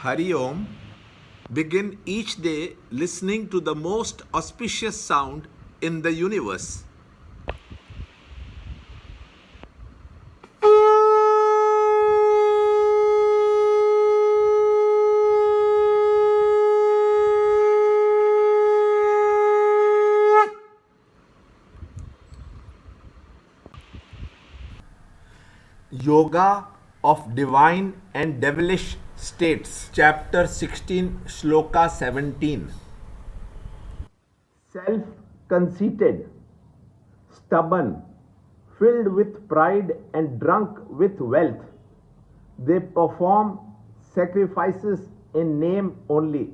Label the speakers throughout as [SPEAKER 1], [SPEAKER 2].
[SPEAKER 1] Hari Om. Begin each day listening to the most auspicious sound in the universe. Yoga of Divine and Devilish States, Chapter 16, Shloka 17. Self-conceited, stubborn, filled with pride and drunk with wealth, they perform sacrifices in name only,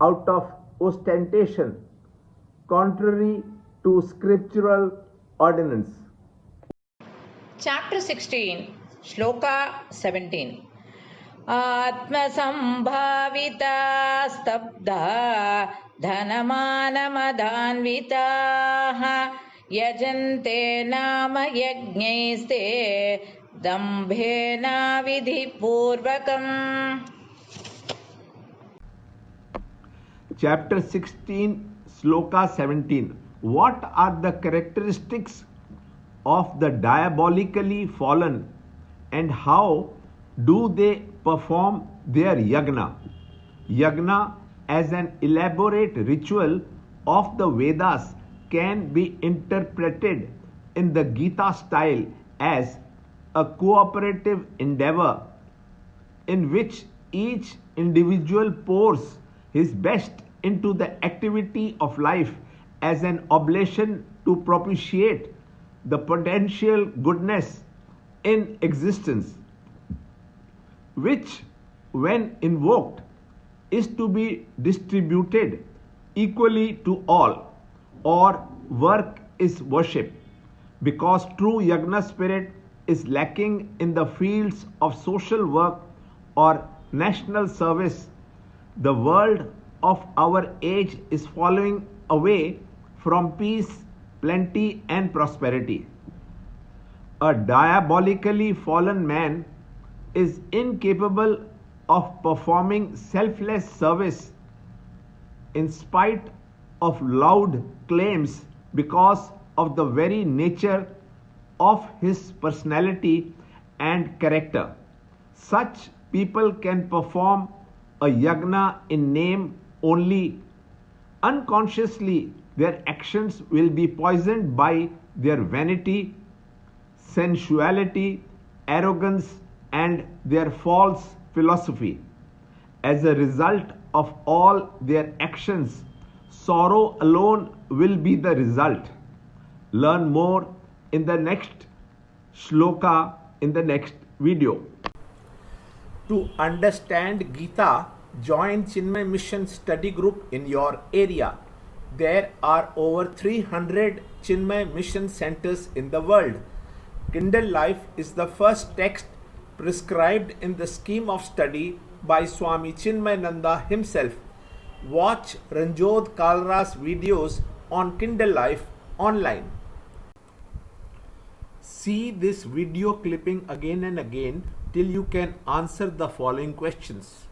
[SPEAKER 1] out of ostentation, contrary to scriptural ordinance.
[SPEAKER 2] Chapter 16, Shloka 17. Atmasambhavita stabdha dhanamanamadhanvitaha yajante nama yajnaiste dambhena vidhipurvakam.
[SPEAKER 1] Chapter 16, Shloka 17. What are the characteristics of the diabolically fallen and how do they perform their yagna? Yagna, as an elaborate ritual of the Vedas, can be interpreted in the Gita style as a cooperative endeavor in which each individual pours his best into the activity of life as an oblation to propitiate the potential goodness in existence, which, when invoked, is to be distributed equally to all, or work is worship, because true yagna spirit is lacking in the fields of social work or national service. The world of our age is falling away from peace, plenty and prosperity. A diabolically fallen man is incapable of performing selfless service in spite of loud claims because of the very nature of his personality and character. Such people can perform a yagna in name only. Unconsciously, their actions will be poisoned by their vanity, sensuality, arrogance, and their false philosophy. As a result of all their actions, sorrow alone will be the result. Learn more in the next shloka in the next video. To understand Gita, join Chinmaya Mission study group in your area. There are over 300 Chinmaya Mission centers in the world. Kindle Life is the first text prescribed in the scheme of study by Swami Chinmayananda himself. Watch Ranjod Kalra's videos on Kindle Life online. See this video clipping again and again till you can answer the following questions.